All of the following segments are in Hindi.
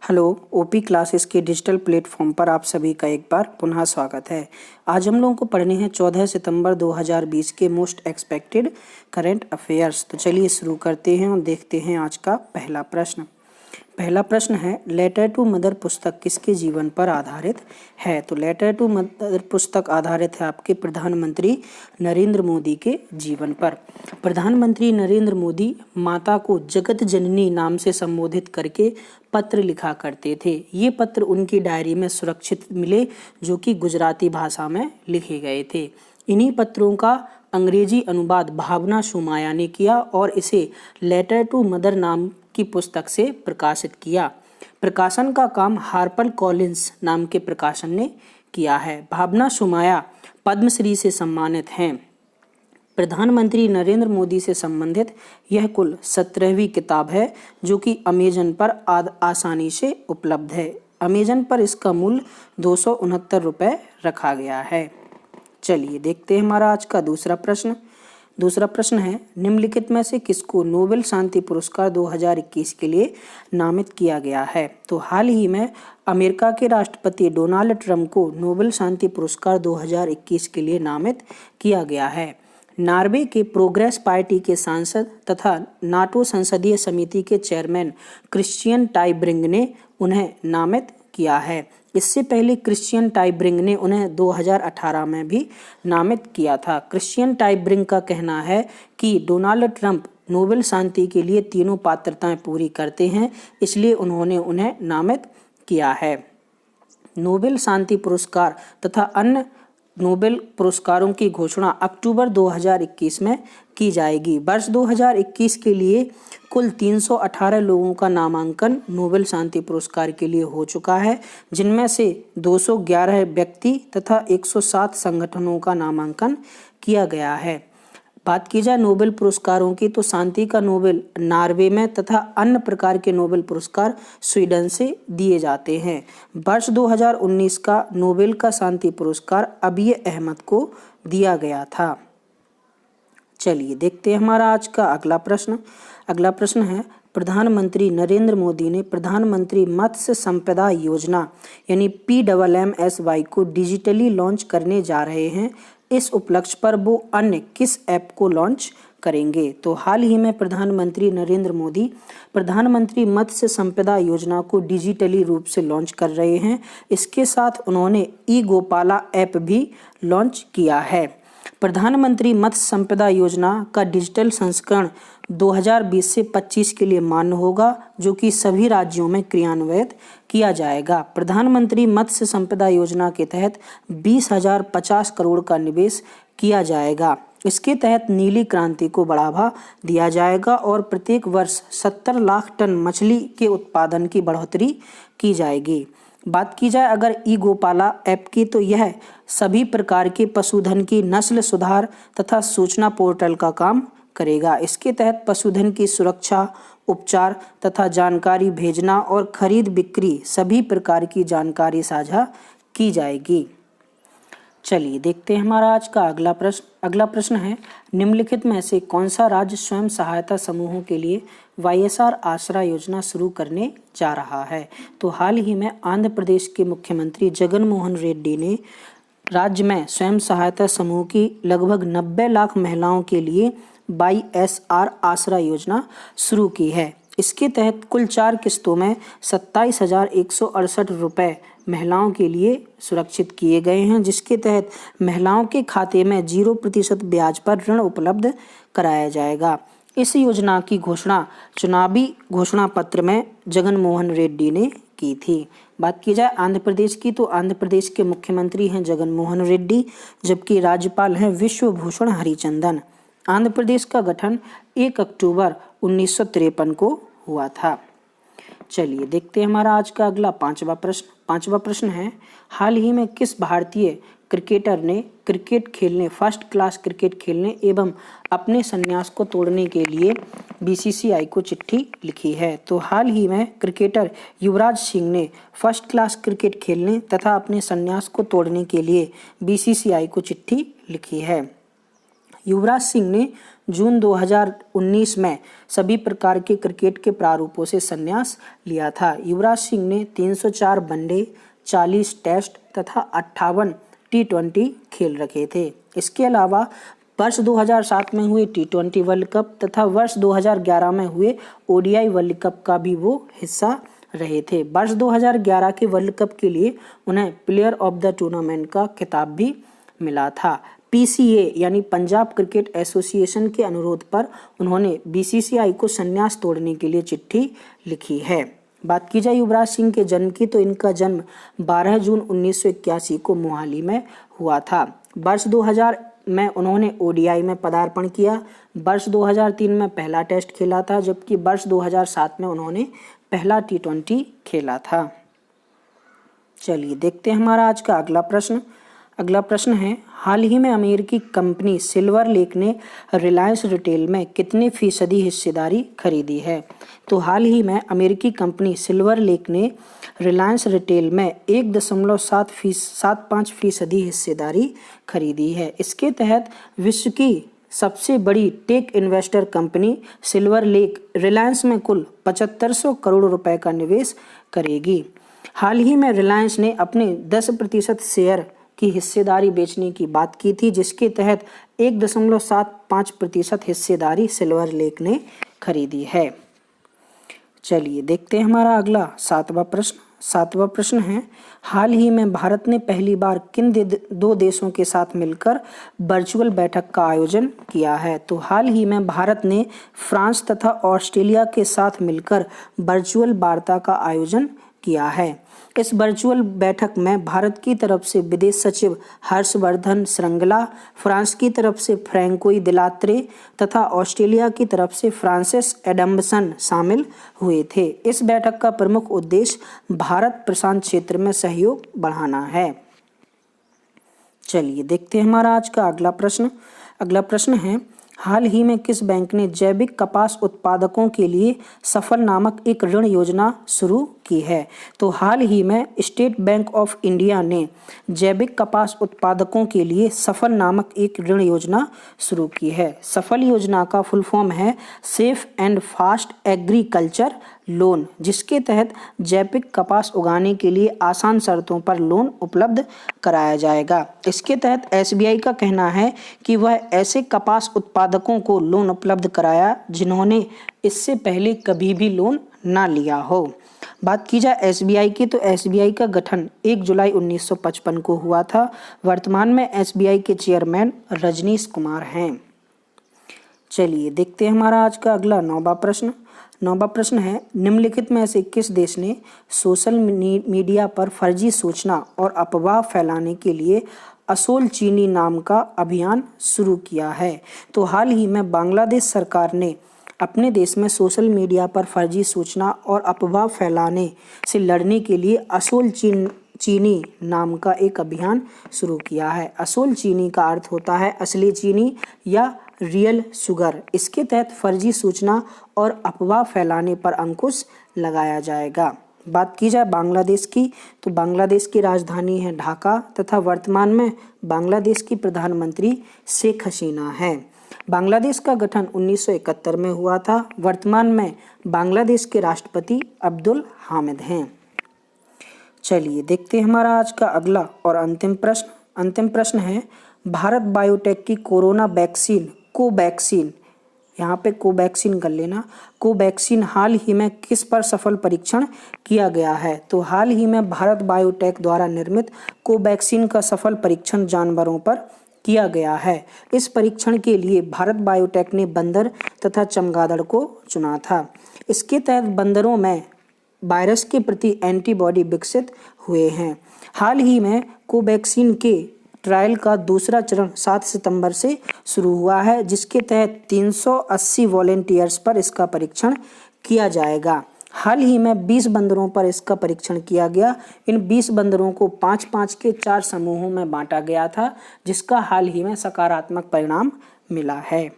हेलो, ओपी क्लासेस के डिजिटल प्लेटफॉर्म पर आप सभी का एक बार पुनः स्वागत है। आज हम लोगों को पढ़ने हैं 14 सितंबर 2020 के मोस्ट एक्सपेक्टेड करंट अफेयर्स। तो चलिए शुरू करते हैं और देखते हैं आज का पहला प्रश्न। पहला प्रश्न है, लेटर टू मदर पुस्तक किसके जीवन पर आधारित है? तो लेटर टू मदर पुस्तक आधारित है आपके प्रधानमंत्री नरेंद्र मोदी के जीवन पर। प्रधानमंत्री नरेंद्र मोदी माता को जगत जननी नाम से संबोधित करके पत्र लिखा करते थे। ये पत्र उनकी डायरी में सुरक्षित मिले, जो कि गुजराती भाषा में लिखे गए थे। इन्हीं पत्रों का अंग्रेजी अनुवाद भावना सोमाया ने किया और इसे लेटर टू मदर नाम की पुस्तक से प्रकाशित किया। प्रकाशन का काम हार्पर कॉलिंस नाम के प्रकाशन ने किया है। भावना सोमाया पद्मश्री से सम्मानित हैं। प्रधानमंत्री नरेंद्र मोदी से संबंधित यह कुल 17वीं किताब है, जो कि अमेजन पर आसानी से उपलब्ध है। अमेजन पर इसका मूल्य 269 रुपये रखा गया है। चलिए देखते हैं हमारा आज का दूसरा प्रश्न। दूसरा प्रश्न है, निम्नलिखित में से किसको नोबेल शांति पुरस्कार 2021 के लिए नामित किया गया है? तो हाल ही में अमेरिका के राष्ट्रपति डोनाल्ड ट्रंप को नोबेल शांति पुरस्कार 2021 के लिए नामित किया गया है। नॉर्वे के प्रोग्रेस पार्टी के सांसद तथा नाटो संसदीय समिति के चेयरमैन क्रिश्चियन टाइब्रिंग ने उन्हें नामित किया है। इससे पहले क्रिश्चियन टाइब्रिंग ने उन्हें 2018 में भी नामित किया था। क्रिश्चियन टाइब्रिंग का कहना है कि डोनाल्ड ट्रंप नोबेल शांति के लिए तीनों पात्रताएं पूरी करते हैं, इसलिए उन्होंने उन्हें नामित किया है। नोबेल शांति पुरस्कार तथा अन्य नोबेल पुरस्कारों की घोषणा अक्टूबर 2021 में की जाएगी। वर्ष 2021 के लिए कुल 318 लोगों का नामांकन नोबेल शांति पुरस्कार के लिए हो चुका है, जिनमें से 211 व्यक्ति तथा 107 संगठनों का नामांकन किया गया है। बात की जाए नोबेल पुरस्कारों की, तो शांति का नोबेल नॉर्वे में तथा अन्य प्रकार के नोबेल पुरस्कार स्वीडन से दिए जाते हैं। वर्ष 2019 का नोबेल का शांति पुरस्कार अबी अहमद को दिया गया था। चलिए देखते हैं हमारा आज का अगला प्रश्न। अगला प्रश्न है, प्रधानमंत्री नरेंद्र मोदी ने प्रधानमंत्री मत्स्य संपदा योजना यानी PMMSY को डिजिटली लॉन्च करने जा रहे हैं। इस उपलक्ष्य पर वो अन्य किस ऐप को लॉन्च करेंगे? तो हाल ही में प्रधानमंत्री नरेंद्र मोदी प्रधानमंत्री मत्स्य संपदा योजना को डिजिटली रूप से लॉन्च कर रहे हैं। इसके साथ उन्होंने ई गोपाला ऐप भी लॉन्च किया है। प्रधानमंत्री मत्स्य संपदा योजना का डिजिटल संस्करण 2020 से 25 के लिए मान्य होगा, जो कि सभी राज्यों में क्रियान्वित किया जाएगा। प्रधानमंत्री मत्स्य संपदा योजना के तहत 20,050 करोड़ का निवेश किया जाएगा। इसके तहत नीली क्रांति को बढ़ावा दिया जाएगा और प्रत्येक वर्ष 70 लाख टन मछली के उत्पादन की बढ़ोतरी की जाएगी। बात की जाए अगर ई गोपाला ऐप की, तो यह सभी प्रकार के पशुधन की नस्ल सुधार तथा सूचना पोर्टल का काम करेगा। इसके तहत पशुधन की सुरक्षा, उपचार तथा जानकारी भेजना और खरीद बिक्री सभी प्रकार की जानकारी साझा की जाएगी। चलिए देखते हैं हमारा आज का अगला प्रश्न। अगला प्रश्न है, निम्नलिखित में से कौन सा राज्य स्वयं सहायता समूहों के लिए YSR आसरा योजना शुरू करने जा रहा है? तो हाल ही में आंध्र प्रदेश के मुख्यमंत्री जगन मोहन रेड्डी ने राज्य में स्वयं सहायता समूह की लगभग 90 लाख महिलाओं के लिए YSR आसरा योजना शुरू की है। इसके तहत कुल 4 किस्तों में 27,168 रुपये महिलाओं के लिए सुरक्षित किए गए हैं, जिसके तहत महिलाओं के खाते में 0% ब्याज पर ऋण उपलब्ध कराया जाएगा। इस योजना की घोषणा चुनावी घोषणा पत्र में जगन मोहन रेड्डी ने की थी। बात की जाए आंध्र प्रदेश की, तो आंध्र प्रदेश के मुख्यमंत्री हैं जगन मोहन रेड्डी, जबकि राज्यपाल हैं विश्वभूषण हरिचंदन। आंध्र प्रदेश का गठन 1 अक्टूबर 1953 को हुआ था। चलिए देखते हैं हमारा आज का अगला पांचवा प्रश्न है, हाल ही में किस भारतीय क्रिकेटर ने फर्स्ट क्लास क्रिकेट खेलने एवं अपने संन्यास को तोड़ने के लिए BCCI को चिट्ठी लिखी है? तो हाल ही में क्रिकेटर युवराज सिंह ने फर्स्ट क्लास क्रिकेट खेलने तथा अपने संन्यास को तोड़ने के लिए BCCI को चिट्ठी लिखी है। युवराज सिंह ने जून 2019 में सभी प्रकार के क्रिकेट के प्रारूपों से संन्यास लिया था। युवराज सिंह ने 304 वनडे, 40 टेस्ट तथा 58 T20 खेल रखे थे। इसके अलावा वर्ष 2007 में हुए T20 वर्ल्ड कप तथा वर्ष 2011 में हुए ODI वर्ल्ड कप का भी वो हिस्सा रहे थे। वर्ष 2011 के वर्ल्ड कप के लिए उन्हें प्लेयर ऑफ द टूर्नामेंट का खिताब भी मिला था। PCA यानी पंजाब क्रिकेट एसोसिएशन के अनुरोध पर उन्होंने BCCI को संन्यास तोड़ने के लिए चिट्ठी लिखी है। बात की जाए युवराज सिंह के जन्म की, तो इनका जन्म 12 जून 1981 को मोहाली में हुआ था। वर्ष 2000 में उन्होंने ODI में पदार्पण किया। वर्ष 2003 में पहला टेस्ट खेला था, जबकि वर्ष 2007 में उन्होंने पहला T20 खेला था। चलिए देखते हैं हमारा आज का अगला प्रश्न। अगला प्रश्न है, हाल ही में अमेरिकी कंपनी सिल्वर लेक ने रिलायंस रिटेल में कितने फीसदी हिस्सेदारी खरीदी है? तो हाल ही में अमेरिकी कंपनी सिल्वर लेक ने रिलायंस रिटेल में 1.75% हिस्सेदारी खरीदी है। इसके तहत विश्व की सबसे बड़ी tech investor company Silver Lake Reliance में कुल 7500 करोड़ रुपए का निवेश करेगी। हाल ही में रिलायंस ने अपने 10% शेयर की हिस्सेदारी बेचने की बात की थी, जिसके तहत 1.75% हिस्सेदारी सिल्वर लेक ने खरीदी है। चलिए देखते हैं हमारा अगला सातवां प्रश्न है, हाल ही में भारत ने पहली बार किन दो देशों के साथ मिलकर वर्चुअल बैठक का आयोजन किया है? तो हाल ही में भारत ने फ्रांस तथा ऑस्ट्रेलिया के साथ मिलकर वर्चुअल वार्ता का आयोजन किया है। इस वर्चुअल बैठक में भारत की तरफ से विदेश सचिव हर्षवर्धन श्रृंगला, फ्रांस की तरफ से फ्रैंकोई दिलात्रे तथा ऑस्ट्रेलिया की तरफ से फ्रांसिस एडम्सन शामिल हुए थे। इस बैठक का प्रमुख उद्देश्य भारत प्रशांत क्षेत्र में सहयोग बढ़ाना है। चलिए देखते हैं हमारा आज का अगला प्रश्न है, हाल ही में किस बैंक ने जैविक कपास उत्पादकों के लिए सफल नामक एक ऋण योजना शुरू की है? तो हाल ही में स्टेट बैंक ऑफ इंडिया ने जैविक कपास उत्पादकों के लिए सफल नामक एक ऋण योजना शुरू की है। सफल योजना का फुल फॉर्म है safe and fast agriculture loan, जिसके तहत जैविक कपास उगाने के लिए आसान शर्तों पर लोन उपलब्ध कराया जाएगा। इसके तहत SBI का कहना है कि वह ऐसे कपास उत्पादकों को लोन उपलब्ध कराया जिन्होंने इससे पहले कभी भी लोन ना लिया हो। बात की जाए SBI की, तो SBI का गठन 1 जुलाई 1955 को हुआ था। वर्तमान में SBI के चेयरमैन रजनीश कुमार हैं। चलिए देखते हैं हमारा आज का अगला नौवां प्रश्न है, निम्नलिखित में से किस देश ने सोशल मीडिया पर फर्जी सूचना और अफवाह फैलाने के लिए असोल चीनी नाम का अभियान शुरू किया है? तो हाल ही में बांग्लादेश सरकार ने अपने देश में सोशल मीडिया पर फर्जी सूचना और अफवाह फैलाने से लड़ने के लिए असोल चीनी नाम का एक अभियान शुरू किया है। असोल चीनी का अर्थ होता है असली चीनी या रियल शुगर। इसके तहत फर्जी सूचना और अफवाह फैलाने पर अंकुश लगाया जाएगा। बात की जाए बांग्लादेश की, तो बांग्लादेश की राजधानी है ढाका तथा वर्तमान में बांग्लादेश की प्रधानमंत्री शेख हसीना है। बांग्लादेश का गठन 1971 में हुआ था। वर्तमान में बांग्लादेश के राष्ट्रपति अब्दुल हामिद हैं। चलिए देखते हैं हमारा आज का अगला और अंतिम प्रश्न है, भारत बायोटेक की कोरोना वैक्सीन कोवैक्सीन, यहाँ पे कोवैक्सीन कर लेना, कोवैक्सीन हाल ही में किस पर सफल परीक्षण किया गया है? तो हाल ही में भारत बायोटेक द्वारा निर्मित कोवैक्सीन का सफल परीक्षण जानवरों पर किया गया है। इस परीक्षण के लिए भारत बायोटेक ने बंदर तथा चमगादड़ को चुना था। इसके तहत बंदरों में वायरस के प्रति एंटीबॉडी विकसित हुए हैं। हाल ही में कोवैक्सीन के ट्रायल का दूसरा चरण 7 सितंबर से शुरू हुआ है, जिसके तहत 380 वॉलेंटियर्स पर इसका परीक्षण किया जाएगा। हाल ही में 20 बंदरों पर इसका परीक्षण किया गया। इन 20 बंदरों को 5-5 के 4 समूहों में बांटा गया था, जिसका हाल ही में सकारात्मक परिणाम मिला है।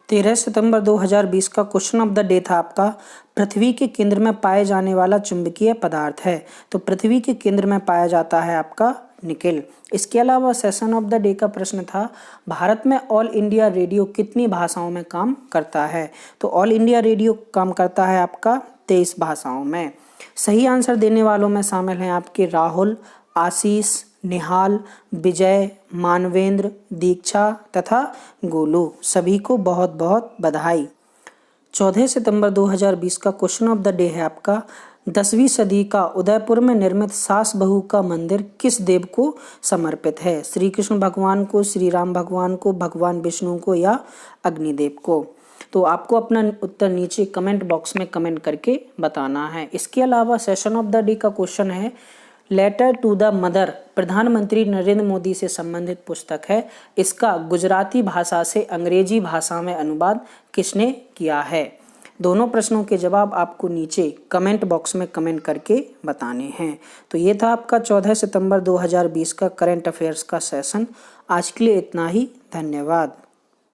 13 सितंबर 2020 का क्वेश्चन ऑफ द डे था आपका, पृथ्वी के केंद्र में पाए जाने वाला चुंबकीय पदार्थ है। तो पृथ्वी के केंद्र में पाया जाता है आपका निखिल। इसके अलावा सेशन ऑफ द डे का प्रश्न था, भारत में ऑल इंडिया रेडियो कितनी भाषाओं में काम करता है? तो ऑल इंडिया रेडियो काम करता है आपका 23 भाषाओं में। सही आंसर देने वालों में शामिल हैं आपके राहुल, आशीष, निहाल, विजय, मानवेंद्र, दीक्षा तथा गोलू। सभी को बहुत बहुत बधाई। 14 सितंबर 2020 का क्वेश्चन ऑफ द डे है आपका, 10वीं सदी का उदयपुर में निर्मित सास बहू का मंदिर किस देव को समर्पित है? श्री कृष्ण भगवान को, श्री राम भगवान को, भगवान विष्णु को या अग्निदेव को? तो आपको अपना उत्तर नीचे कमेंट बॉक्स में कमेंट करके बताना है। इसके अलावा सेशन ऑफ द डे का क्वेश्चन है, लेटर टू द मदर प्रधानमंत्री नरेंद्र मोदी से संबंधित पुस्तक है। इसका गुजराती भाषा से अंग्रेजी भाषा में अनुवाद किसने किया है? दोनों प्रश्नों के जवाब आपको नीचे कमेंट बॉक्स में कमेंट करके बताने हैं। तो ये था आपका 14 सितंबर 2020 का करंट अफेयर्स का सेशन। आज के लिए इतना ही। धन्यवाद।